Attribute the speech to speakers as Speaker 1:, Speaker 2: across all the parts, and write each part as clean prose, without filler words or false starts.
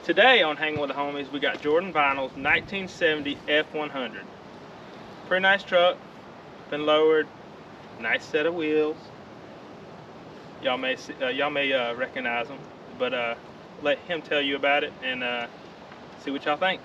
Speaker 1: Today on Hanging with the Homies, we got Jordan Vinyl's 1970 F100. Pretty nice truck, been lowered, nice set of wheels. Y'all may recognize them, but let him tell you about it and see what y'all think.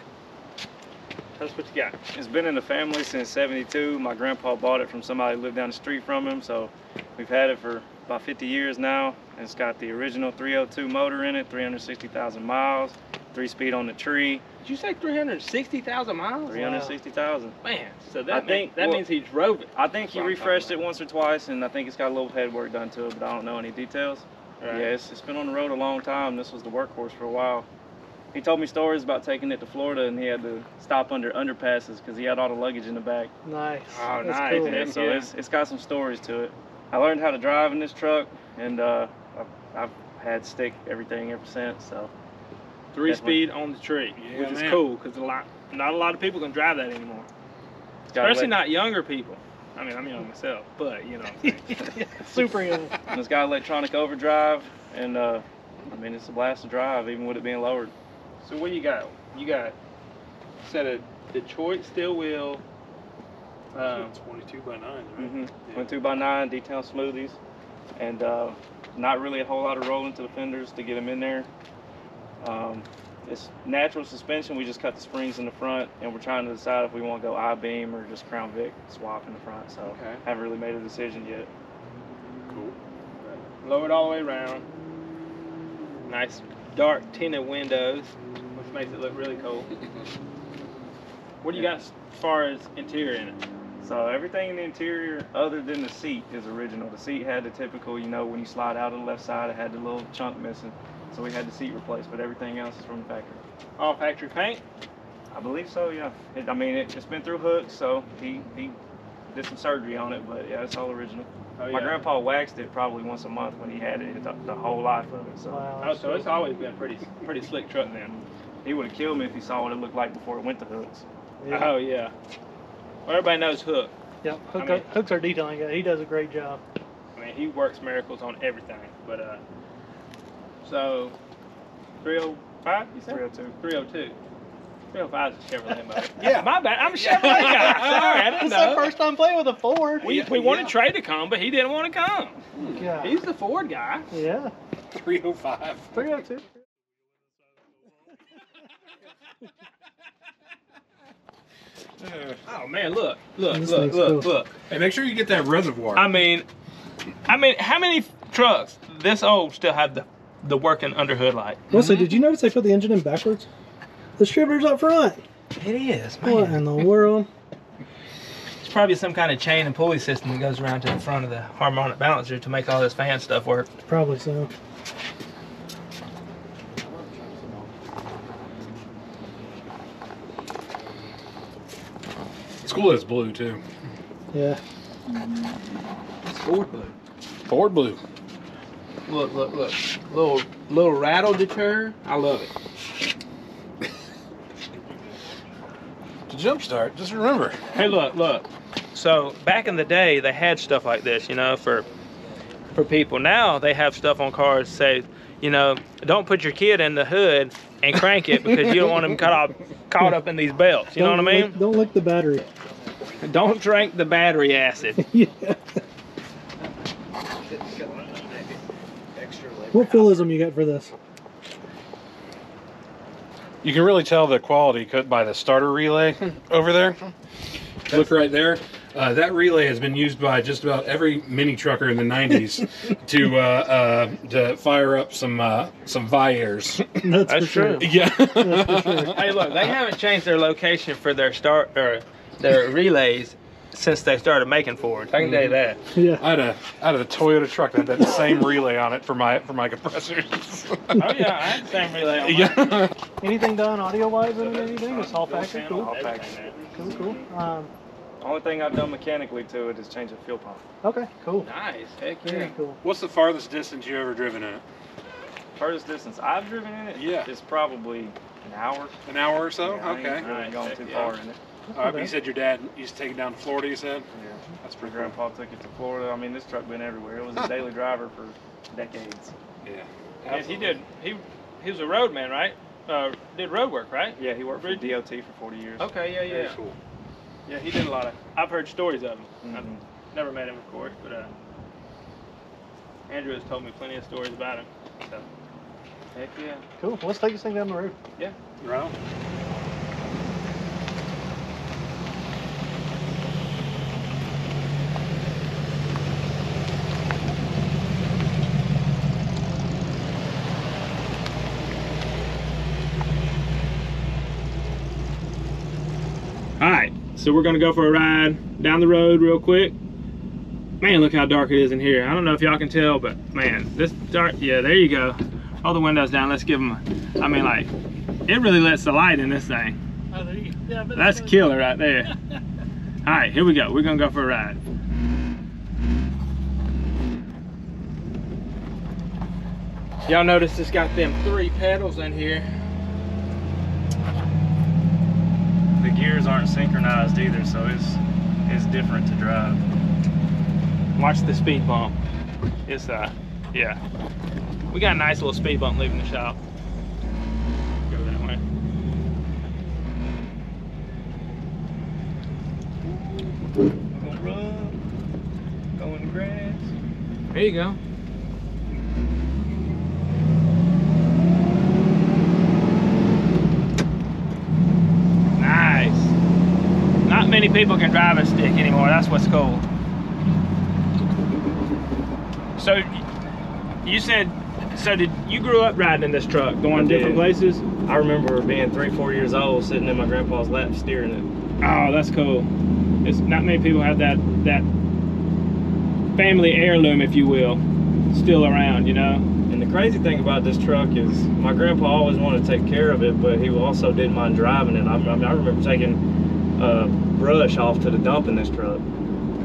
Speaker 1: Tell us what you got.
Speaker 2: It's been in the family since '72. My grandpa bought it from somebody who lived down the street from him, so we've had it for about 50 years now. And it's got the original 302 motor in it, 360,000 miles, 3-speed on the tree.
Speaker 1: Did you say 360,000 miles?
Speaker 2: 360,000.
Speaker 1: Wow. Man, so that means he drove it.
Speaker 2: I think he refreshed it once or twice, and I think it's got a little head work done to it, but I don't know any details. Right. Yeah, it's been on the road a long time. This was the workhorse for a while. He told me stories about taking it to Florida, and he had to stop under underpasses because he had all the luggage in the back.
Speaker 3: Nice.
Speaker 1: Oh,
Speaker 3: that's
Speaker 1: nice.
Speaker 3: cool.
Speaker 2: Yeah, so it's got some stories to it. I learned how to drive in this truck, and I've had stick everything ever since. So
Speaker 1: 3-speed on the tree,
Speaker 4: yeah,
Speaker 1: which is cool because not a lot of people can drive that anymore. Especially not younger people. I mean, I'm young myself, but you know what I'm saying.
Speaker 3: Super young.
Speaker 2: And it's got electronic overdrive, and I mean, it's a blast to drive, even with it being lowered.
Speaker 1: So what you got? You got a set of Detroit steel wheel.
Speaker 4: 22 by 9, right?
Speaker 2: Mm-hmm.
Speaker 4: Yeah.
Speaker 2: 22 by 9 detail smoothies, and not really a whole lot of rolling to the fenders to get them in there. It's natural suspension. We just cut the springs in the front, and we're trying to decide if we want to go I-beam or just Crown Vic swap in the front. So haven't really made a decision yet.
Speaker 4: Cool.
Speaker 1: Lowered all the way around. Nice dark tinted windows, which makes it look really cool. What do you got as far as interior in it?
Speaker 2: So everything in the interior, other than the seat, is original. The seat had the typical, you know, when you slide out of the left side, it had the little chunk missing. So we had the seat replaced, but everything else is from the factory.
Speaker 1: All factory paint?
Speaker 2: I believe so, yeah. I mean, it's been through hooks, so he did some surgery on it, but yeah, it's all original.
Speaker 1: Oh, yeah.
Speaker 2: My grandpa waxed it probably once a month when he had it, the whole life of it. So.
Speaker 3: Wow.
Speaker 1: Oh, so it's always been pretty slick truck then.
Speaker 2: He would have killed me if he saw what it looked like before it went to hooks.
Speaker 3: Yeah.
Speaker 1: Oh yeah. Well, everybody knows Hook.
Speaker 3: Yep.
Speaker 1: I
Speaker 3: Hook's our detailing guy. He does a great job.
Speaker 1: I mean, he works miracles on everything. But so 305, you said?
Speaker 2: 302.
Speaker 1: 302. 305 is a Chevrolet motor.
Speaker 4: Yeah.
Speaker 1: My bad. I'm a Chevrolet guy. Sorry, I didn't
Speaker 3: This is our
Speaker 1: know.
Speaker 3: first time playing with a Ford.
Speaker 1: We wanted Trey to come, but he didn't want to come.
Speaker 3: Yeah.
Speaker 1: He's the Ford guy.
Speaker 3: Yeah.
Speaker 4: 305.
Speaker 3: 302.
Speaker 1: Oh man, look.
Speaker 3: This thing's cool.
Speaker 4: Hey, make sure you get that reservoir.
Speaker 1: I mean, how many trucks this old still have the working underhood light?
Speaker 3: Also, did you notice they put the engine in backwards? The distributor's up front.
Speaker 1: It is,
Speaker 3: What in the world?
Speaker 1: It's probably some kind of chain and pulley system that goes around to the front of the harmonic balancer to make all this fan stuff work.
Speaker 3: Probably so.
Speaker 4: It's cool that it's blue, too.
Speaker 3: Yeah.
Speaker 1: It's Ford blue.
Speaker 4: Ford blue.
Speaker 1: Look. Little rattle deter. I love it.
Speaker 4: To jumpstart, just remember.
Speaker 1: Hey, look. So back in the day, they had stuff like this, you know, for people. Now they have stuff on cars say, you know, don't put your kid in the hood and crank it because you don't want him caught up in these belts. You know what I mean?
Speaker 3: Don't lick the battery.
Speaker 1: Don't drink the battery acid.
Speaker 3: Yeah. What philism you got for this?
Speaker 4: You can really tell the quality by the starter relay over there. Look right there. That relay has been used by just about every mini trucker in the 90s to fire up some Viers.
Speaker 3: That's
Speaker 1: for
Speaker 3: true.
Speaker 4: Yeah.
Speaker 3: That's for sure.
Speaker 1: Hey, look, they haven't changed their location for their their relays since they started making Fords. I can tell you that.
Speaker 3: Yeah.
Speaker 4: I had a Toyota truck that had that same relay on it for my compressors.
Speaker 1: Oh yeah, I had the same relay on mine.
Speaker 4: Yeah.
Speaker 3: Anything done audio-wise or anything? It's all factory. Cool.
Speaker 2: All factory.
Speaker 3: Cool.
Speaker 2: Only thing I've done mechanically to it is change the fuel pump.
Speaker 3: Okay. Cool.
Speaker 1: Nice. Heck yeah.
Speaker 3: Very cool.
Speaker 4: What's the farthest distance you ever driven in it?
Speaker 2: Furthest distance I've driven in it is probably an hour.
Speaker 4: An hour or so?
Speaker 2: Yeah, I ain't
Speaker 4: Okay.
Speaker 2: really gone too far in it.
Speaker 4: You said your dad used to take it down to Florida, you said?
Speaker 2: Yeah.
Speaker 4: That's
Speaker 2: My
Speaker 4: pretty
Speaker 2: grandpa took it to Florida. I mean, this truck been everywhere. It was a daily driver for decades.
Speaker 4: cool. Yeah.
Speaker 1: And he was a roadman, right? did road work, right?
Speaker 2: Yeah, he worked for DOT for 40 years.
Speaker 1: Okay, yeah,
Speaker 4: Very
Speaker 1: yeah.
Speaker 4: cool.
Speaker 1: Yeah, he did a lot of. I've heard stories of him.
Speaker 2: Mhm.
Speaker 1: I've never met him, of course, but Andrew has told me plenty of stories about him. So, heck yeah.
Speaker 3: Cool. Well, let's take this thing down the road.
Speaker 1: Yeah.
Speaker 4: Right on.
Speaker 1: Alright, so we're gonna go for a ride down the road real quick. Man, look how dark it is in here. I don't know if y'all can tell, but man, this dark, yeah, there you go. Roll the windows down, let's give them I mean, like, it really lets the light in this thing.
Speaker 3: Oh, there you go. Yeah, but
Speaker 1: That's killer right there. Alright, here we go. We're gonna go for a ride. Y'all notice it's got them 3 pedals in here.
Speaker 2: The gears aren't synchronized either, so it's different to drive.
Speaker 1: Watch the speed bump. It's yeah. We got a nice little speed bump leaving the shop. Go that way.
Speaker 2: We're gonna run, go in the grass.
Speaker 1: There you go. Nice. Not many people can drive a stick anymore. That's what's cool. So, you said, did you grew up riding in this truck, going different places?
Speaker 2: I remember being 3-4 years old, sitting in my grandpa's lap, steering it.
Speaker 1: Oh, that's cool. It's not many people have that family heirloom, if you will, still around, you know?
Speaker 2: And the crazy thing about this truck is my grandpa always wanted to take care of it, but he also didn't mind driving it. I remember taking brush off to the dump in this truck.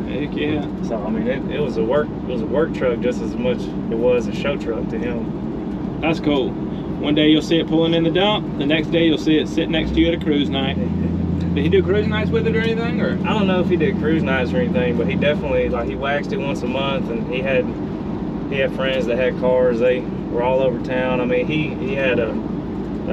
Speaker 1: Heck yeah.
Speaker 2: So I mean, it was a work truck just as much it was a show truck to him.
Speaker 1: That's cool. One day you'll see it pulling in the dump. The next day you'll see it sitting next to you at a cruise night. Did he do cruise nights with it or anything? Or
Speaker 2: I don't know if he did cruise nights or anything, but he definitely, like, he waxed it once a month, and he had friends that had cars. They were all over town. I mean, he had a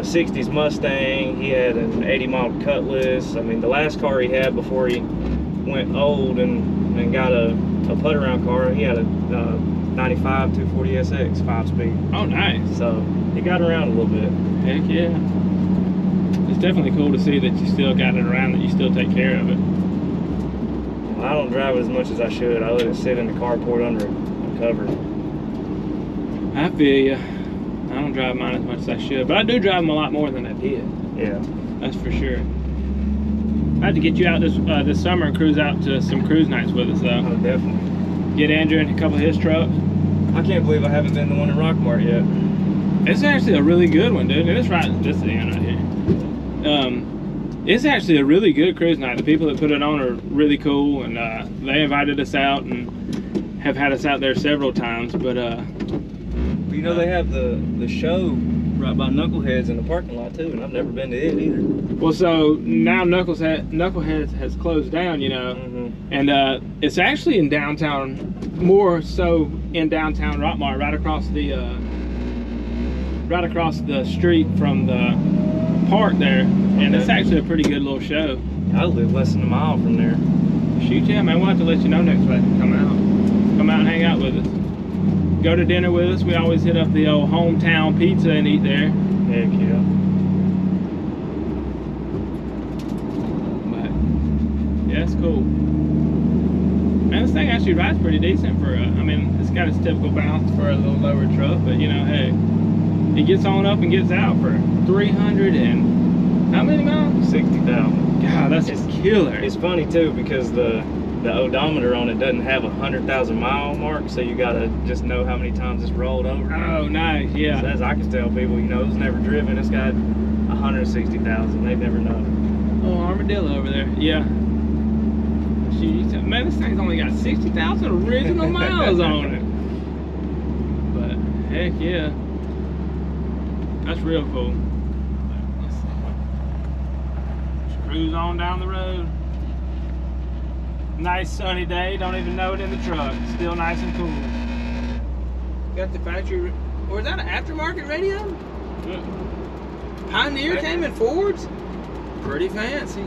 Speaker 2: 60s Mustang. He had an 80 model Cutlass. I mean, the last car he had before he went old and got a put around car, he had a 95 240 SX 5-speed.
Speaker 1: oh, nice.
Speaker 2: So he got around a little bit.
Speaker 1: Heck yeah. It's definitely cool to see that you still got it around, that you still take care of it.
Speaker 2: I don't drive it as much as I should. I let it sit in the carport under a cover.
Speaker 1: I feel ya. I don't drive mine as much as I should, but I do drive them a lot more than I did.
Speaker 2: Yeah.
Speaker 1: That's for sure. I had to get you out this summer and cruise out to some cruise nights with us, though.
Speaker 2: Oh, definitely.
Speaker 1: Get Andrew in a couple of his trucks.
Speaker 2: I can't believe I haven't been to one in Rockmart yet.
Speaker 1: It's actually a really good one, dude. And it's right just at the end right here. It's actually a really good cruise night. The people that put it on are really cool, and they invited us out and have had us out there several times. But
Speaker 2: you know, they have the show right by Knuckleheads in the parking lot too, and I've never been to it either.
Speaker 1: well, so now Knuckleheads has closed down, you know, and it's actually in downtown, more so in downtown Rockmart, right across the street from the park there, and it's actually a pretty good little show.
Speaker 2: I live less than a mile from there.
Speaker 1: Shoot, yeah, man, we'll have to let you know next week. Come out and hang out with us. Go to dinner with us. We always hit up the old hometown pizza and eat there.
Speaker 2: Heck yeah.
Speaker 1: But yeah, it's cool. Man, this thing actually rides pretty decent for I mean, it's got its typical bounce for a little lower truck, but you know, hey, it gets on up and gets out for 300 and how many miles?
Speaker 2: 60,000.
Speaker 1: God, that's just killer.
Speaker 2: It's funny too because the odometer on it doesn't have a 100,000 mile mark, so you gotta just know how many times it's rolled over.
Speaker 1: Oh, nice, yeah.
Speaker 2: So as I can tell people, you know, it's never driven, it's got 160,000. They never know.
Speaker 1: Oh, armadillo over there, yeah. Shoot, man, this thing's only got 60,000 original miles on it. But heck yeah, that's real cool. Let's see. Just cruise on down the road. Nice sunny day, don't even know it in the truck. Still nice and cool. Got the factory, or is that an aftermarket radio? Pioneer came in Fords. Pretty fancy.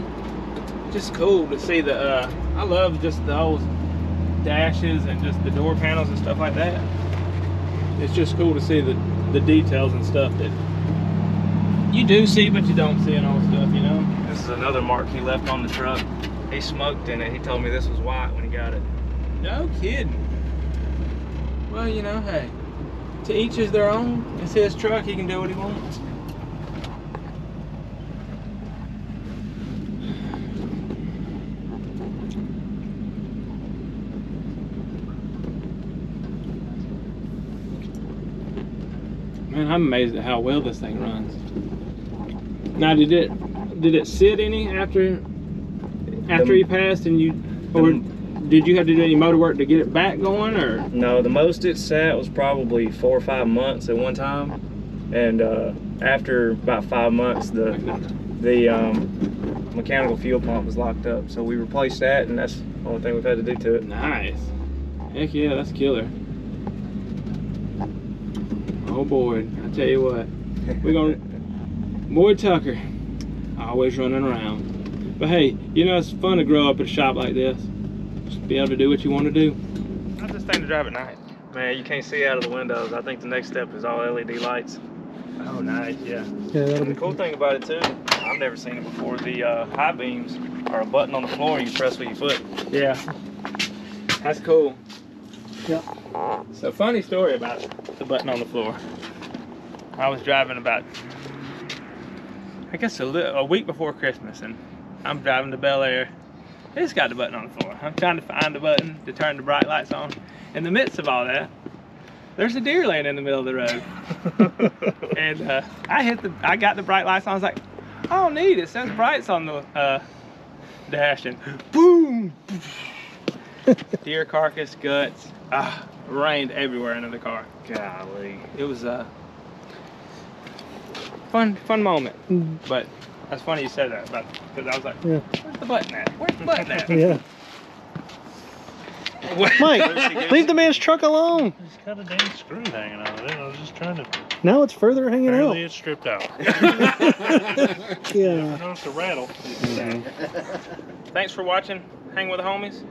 Speaker 1: Just cool to see the. I love just the whole dashes and just the door panels and stuff like that. It's just cool to see the details and stuff that you do see, but you don't see and all stuff, you know.
Speaker 2: This is another mark he left on the truck. He smoked in it. He told me this was white when he got it.
Speaker 1: No kidding. Well, you know, hey, to each is their own. It's his truck. He can do what he wants. Man, I'm amazed at how well this thing runs. Now, did it sit any after you passed, and or did you have to do any motor work to get it back going, or?
Speaker 2: No, the most it sat was probably 4 or 5 months at one time, and after about 5 months, the mechanical fuel pump was locked up, so we replaced that, and that's the only thing we've had to do to it.
Speaker 1: Nice. Heck yeah, that's killer. Oh boy, I tell you what, we're gonna Boyd Tucker, always running around. But hey, you know, it's fun to grow up at a shop like this. Just be able to do what you want to do. How's this thing to drive at night?
Speaker 2: Man, you can't see out of the windows. I think the next step is all LED lights.
Speaker 1: Oh, nice, yeah.
Speaker 2: And the cool thing about it too, I've never seen it before, the high beams are a button on the floor you press with your foot.
Speaker 1: Yeah, that's cool.
Speaker 3: Yeah.
Speaker 1: So funny story about the button on the floor. I was driving about, I guess a week before Christmas, and I'm driving to Bel Air. It's got the button on the floor. I'm trying to find the button to turn the bright lights on. In the midst of all that, there's a deer laying in the middle of the road. And I got the bright lights on. I was like, oh neat, it says brights on the dash, and boom! Deer carcass, guts, rained everywhere into the car.
Speaker 2: Golly.
Speaker 1: It was a fun moment. But that's funny you said that, because I was like,
Speaker 3: Yeah.
Speaker 1: where's the button at? Where's the button at?
Speaker 3: Yeah. Mike, leave the man's truck alone.
Speaker 5: It's got a dang screw hanging out of it. I was just trying to.
Speaker 3: Now it's further hanging
Speaker 5: Apparently
Speaker 3: out.
Speaker 5: it's stripped out.
Speaker 3: Yeah.
Speaker 5: Never noticed a rattle.
Speaker 1: Thanks for watching Hang with the Homies.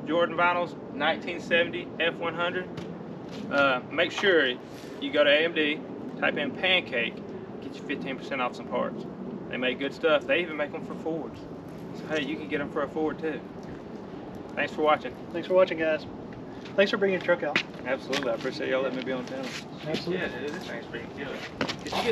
Speaker 1: Jordan Vinyls 1970 F100. Make sure you go to AMD, type in Pancake, get you 15% off some parts. They make good stuff. They even make them for Fords. So hey, you can get them for a Ford too. Thanks for watching.
Speaker 3: Thanks for watching, guys. Thanks for bringing your truck out.
Speaker 2: Absolutely, I appreciate y'all letting me be on channel.
Speaker 3: Absolutely.
Speaker 1: Yeah, dude, this thing's pretty killer. Did you get